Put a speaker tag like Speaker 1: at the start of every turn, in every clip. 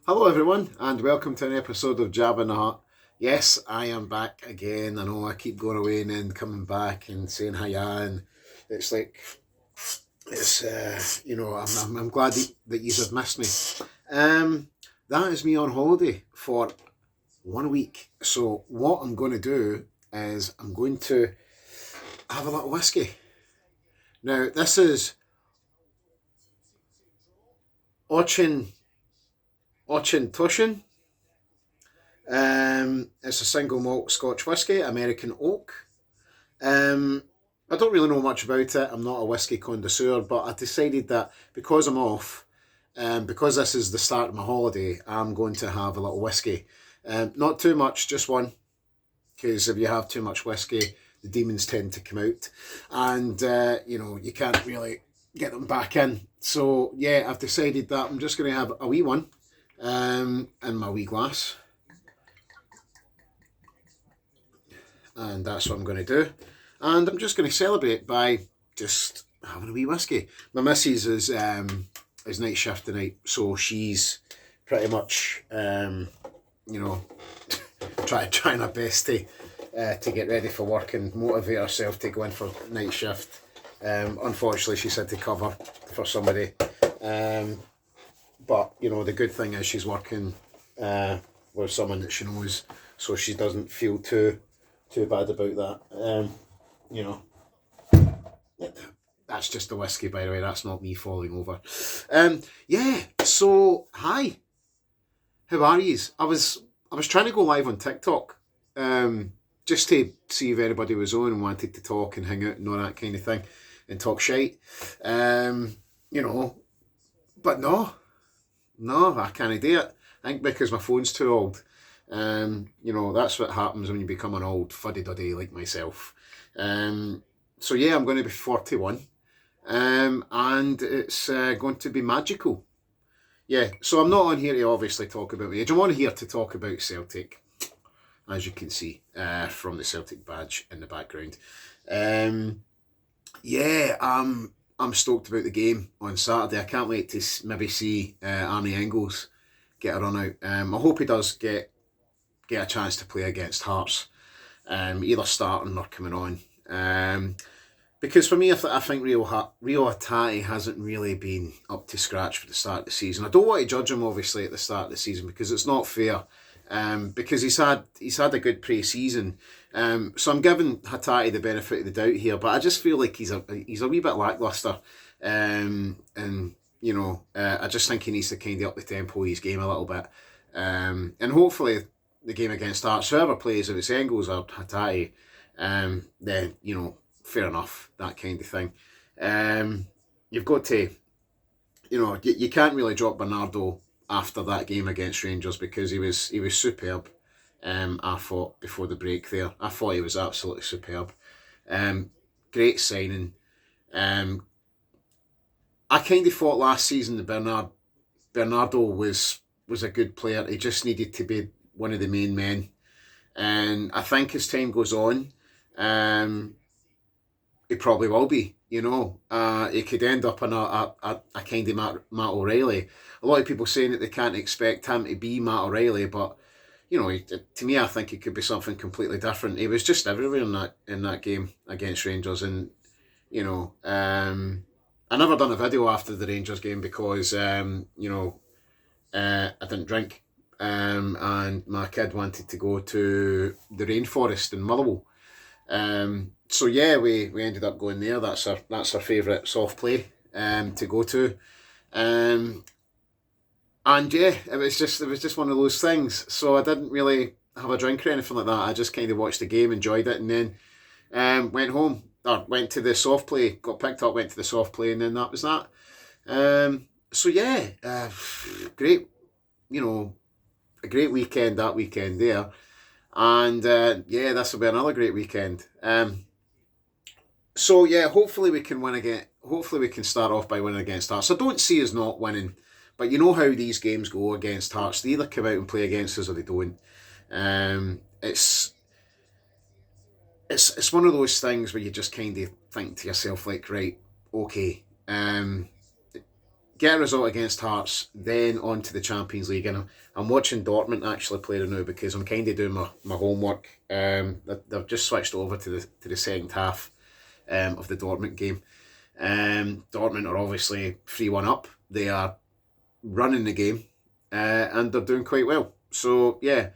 Speaker 1: Hello, everyone, and welcome to an episode of Jab in the Hut. Yes, I am back again. I know I keep going away and then coming back and saying hiya, and it's like I'm glad that you have missed me. That is me on holiday for 1 week. So what I'm going to do is I'm going to have a little whiskey. Now this is Ochin Tushin. It's a single malt Scotch whisky, American oak. Um, I don't really know much about it. I'm not a whisky connoisseur, but I decided that because I'm off, because this is the start of my holiday, I'm going to have a little whisky. Not too much, just one, because if you have too much whisky, the demons tend to come out, and you can't really get them back in. So yeah, I've decided that I'm just going to have a wee one, in my wee glass, and that's what I'm going to do. And I'm just going to celebrate by just having a wee whiskey. My missus is night shift tonight, so she's pretty much you know trying her best to get ready for work and motivate herself to go in for night shift. Unfortunately, she's had to cover for somebody. But the good thing is she's working with someone that she knows, so she doesn't feel too bad about that. You know, that's just the whiskey, by the way. That's not me falling over. Yeah. So hi, how are yous? I was trying to go live on TikTok, just to see if anybody was on and wanted to talk and hang out and all that kind of thing, and talk shite. You know, but no, I can't do it. I think because my phone's too old. That's what happens when you become an old fuddy-duddy like myself. So yeah, I'm going to be 41, and it's going to be magical. Yeah, so I'm not on here to obviously talk about my age. I'm on here to talk about Celtic, as you can see from the Celtic badge in the background. Yeah, I'm stoked about the game on Saturday. I can't wait to maybe see Arnie Engels get a run out. I hope he does get a chance to play against Hearts, either starting or coming on. Because for me, I think Rio Hatate hasn't really been up to scratch for the start of the season. I don't want to judge him obviously at the start of the season because it's not fair. Because he's had a good pre-season, so I'm giving Hatate the benefit of the doubt here. But I just feel like he's a wee bit lacklustre, and I just think he needs to kind of up the tempo of his game a little bit, and hopefully the game against Hearts, whoever plays, if it's Engels or Hatate, then fair enough, that kind of thing. You've got to, you can't really drop Bernardo after that game against Rangers because he was superb. I thought before the break there, I thought he was absolutely superb. Great signing. I kind of thought last season that Bernardo was a good player. He just needed to be one of the main men, and I think as time goes on, he probably will be. He could end up in a kind of Matt O'Reilly. A lot of people saying that they can't expect him to be Matt O'Reilly, but to me, I think it could be something completely different. He was just everywhere in that game against Rangers, and I never done a video after the Rangers game because I didn't drink, and my kid wanted to go to the rainforest in Motherwell. So yeah, we ended up going there. That's our favourite soft play to go to, and yeah, it was just one of those things. So I didn't really have a drink or anything like that. I just kind of watched the game, enjoyed it, and then went home or went to the soft play. Got picked up, went to the soft play, and then that was that. So yeah, great. A great weekend that weekend there. And yeah, this will be another great weekend. So yeah, hopefully we can win again. Hopefully we can start off by winning against Hearts. I don't see us not winning, but you know how these games go against Hearts. They either come out and play against us or they don't. It's one of those things where you just kind of think to yourself like, right, okay, get a result against Hearts, then on to the Champions League. And I'm watching Dortmund actually play now because I'm kind of doing my homework. They've just switched over to the second half of the Dortmund game. Dortmund are obviously 3-1 up. They are running the game, and they're doing quite well. So yeah,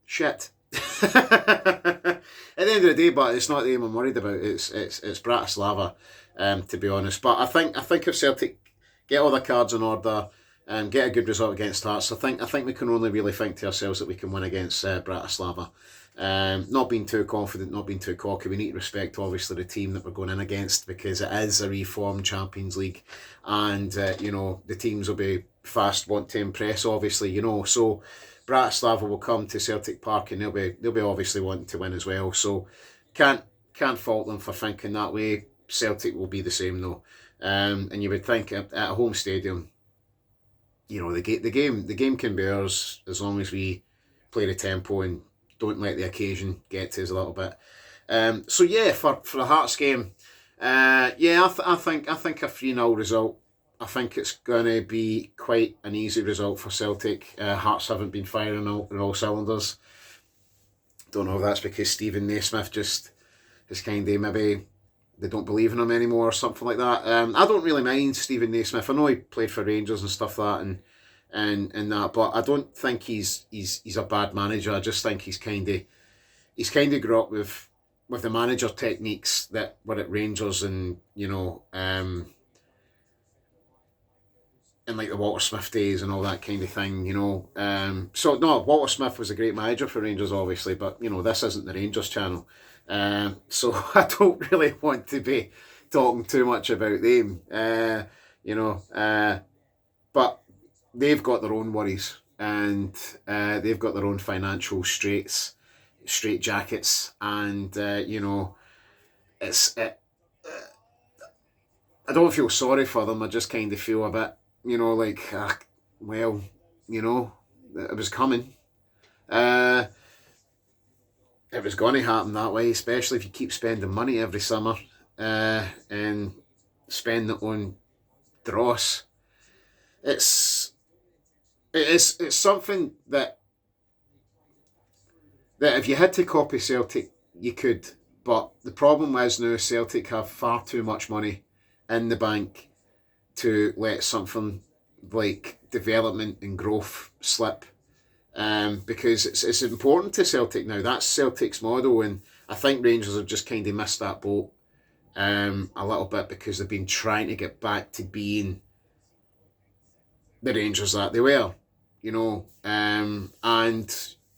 Speaker 1: shit. At the end of the day, but it's not the game I'm worried about. It's Bratislava, to be honest. But I think if Celtic get all their cards in order, get a good result against Hearts, I think we can only really think to ourselves that we can win against Bratislava. Not being too confident, not being too cocky. We need to respect obviously the team that we're going in against because it is a reformed Champions League, and the teams will be fast, want to impress. Obviously, so Bratislava will come to Celtic Park and they'll be obviously wanting to win as well. So can't fault them for thinking that way. Celtic will be the same though, and you would think at a home stadium, the game can be ours as long as we play the tempo and don't let the occasion get to us a little bit. So yeah, for a Hearts game, I think a 3-0 result. I think it's going to be quite an easy result for Celtic. Hearts haven't been firing on all cylinders. Don't know if that's because Stephen Naismith just is kind of maybe they don't believe in him anymore or something like that. I don't really mind Stephen Naismith. I know he played for Rangers and stuff like that and that, but I don't think he's a bad manager. I just think he's kind of grew up with the manager techniques that were at Rangers and in like the Walter Smith days and all that kind of thing, So no, Walter Smith was a great manager for Rangers, obviously, but this isn't the Rangers channel, so I don't really want to be talking too much about them, but they've got their own worries and they've got their own financial straight jackets, and I don't feel sorry for them. I just kind of feel a bit. It was coming. It was going to happen that way, especially if you keep spending money every summer and spend it on dross. It's something that if you had to copy Celtic, you could. But the problem is now Celtic have far too much money in the bank to let something like development and growth slip, because it's important to Celtic now. That's Celtic's model, and I think Rangers have just kind of missed that boat a little bit because they've been trying to get back to being the Rangers that they were, and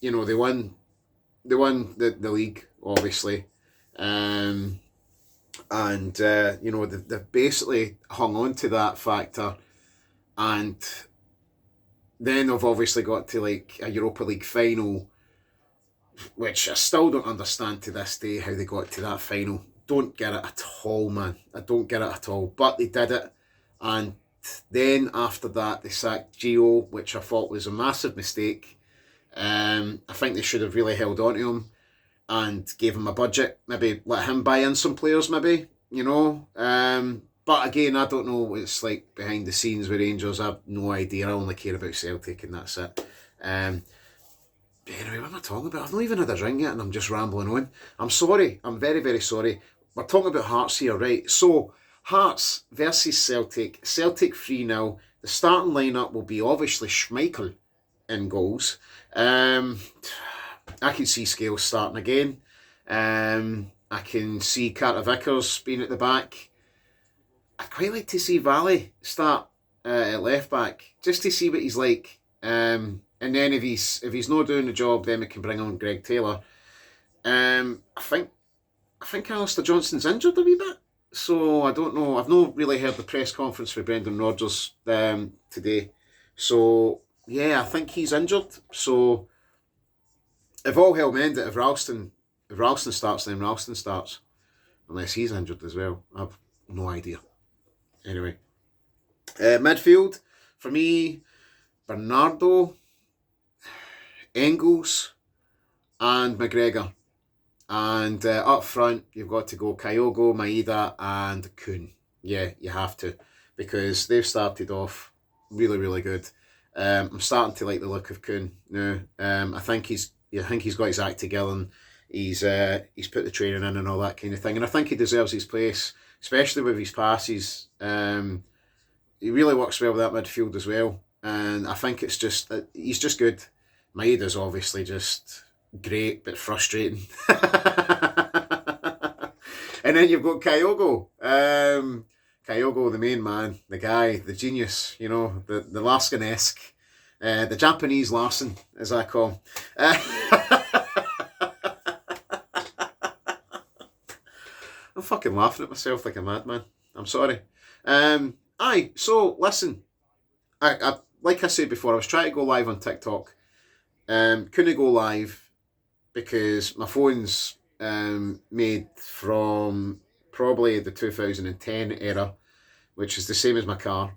Speaker 1: they won the league obviously, and they've basically hung on to that factor, and then they've obviously got to like a Europa League final, which I still don't understand to this day how they got to that final. Don't get it at all, man. I don't get it at all, but they did it, and then after that they sacked Gio, which I thought was a massive mistake. I think they should have really held on to him and gave him a budget, maybe let him buy in some players, maybe, but again, I don't know what it's like behind the scenes with Rangers. I have no idea. I only care about Celtic and that's it. But anyway, what am I talking about? I've not even had a drink yet and I'm just rambling on. I'm sorry. I'm very, very sorry. We're talking about Hearts here, right? So, Hearts versus Celtic. Celtic 3-0. The starting lineup will be obviously Schmeichel in goals. I can see Scales starting again. I can see Carter Vickers being at the back. I'd quite like to see Valley start at left back, just to see what he's like. And then if he's not doing the job, then we can bring on Greg Taylor. I think Alistair Johnston's injured a wee bit, so I don't know. I've not really heard the press conference with Brendan Rodgers today. So yeah, I think he's injured. So if all hell mended, if Ralston starts, then Ralston starts. Unless he's injured as well. I've no idea. Anyway. Midfield, for me, Bernardo, Engels, and McGregor. And up front, you've got to go Kyogo, Maeda, and Kuhn. Yeah, you have to. because they've started off really, really good. I'm starting to like the look of Kuhn now. I think he's got his act together, and he's put the training in and all that kind of thing. And I think he deserves his place, especially with his passes. He really works well with that midfield as well, and I think it's just he's just good. Maeda's obviously just great, but frustrating. And then you've got Kyogo. Kyogo, the main man, the guy, the genius, the Larsen-esque, the Japanese Larsen, as I call him. I'm fucking laughing at myself like a madman. I'm sorry. So listen, I like I said before, I was trying to go live on TikTok. Couldn't go live because my phone's made from probably the 2010 era, which is the same as my car.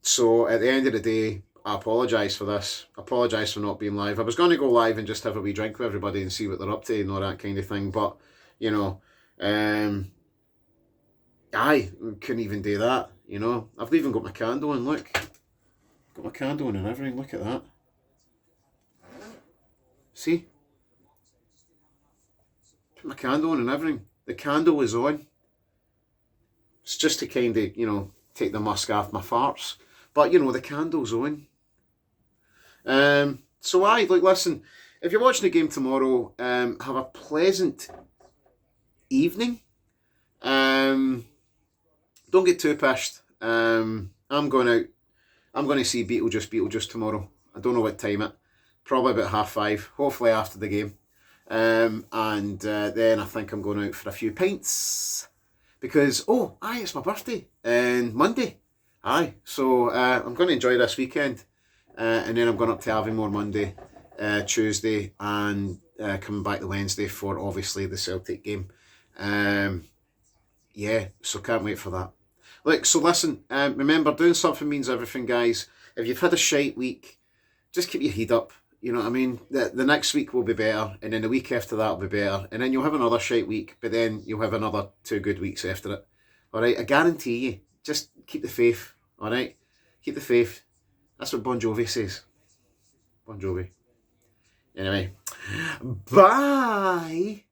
Speaker 1: So at the end of the day, I apologise for this. I apologise for not being live. I was going to go live and just have a wee drink with everybody and see what they're up to and all that kind of thing, but I couldn't even do that. I've even got my candle on. Look, got my candle on and everything. Look at that. See, put my candle on and everything. The candle is on. It's just to kind of, take the musk off my farts. But, the candle's on. Listen, if you're watching the game tomorrow, have a pleasant evening. Don't get too pissed. I'm going out. I'm going to see Beetlejuice tomorrow. I don't know what time it. Probably about 5:30. Hopefully after the game. Then I think I'm going out for a few pints. Because, it's my birthday. And Monday. So I'm going to enjoy this weekend. And then I'm going up to Aviemore Monday, Tuesday, and coming back the Wednesday for, obviously, the Celtic game. So can't wait for that. Look, so listen, remember, doing something means everything, guys. If you've had a shite week, just keep your head up. You know what I mean? The next week will be better, and then the week after that will be better, and then you'll have another shite week, but then you'll have another 2 good weeks after it. All right? I guarantee you. Just keep the faith. All right? Keep the faith. That's what Bon Jovi says. Bon Jovi. Anyway. Bye!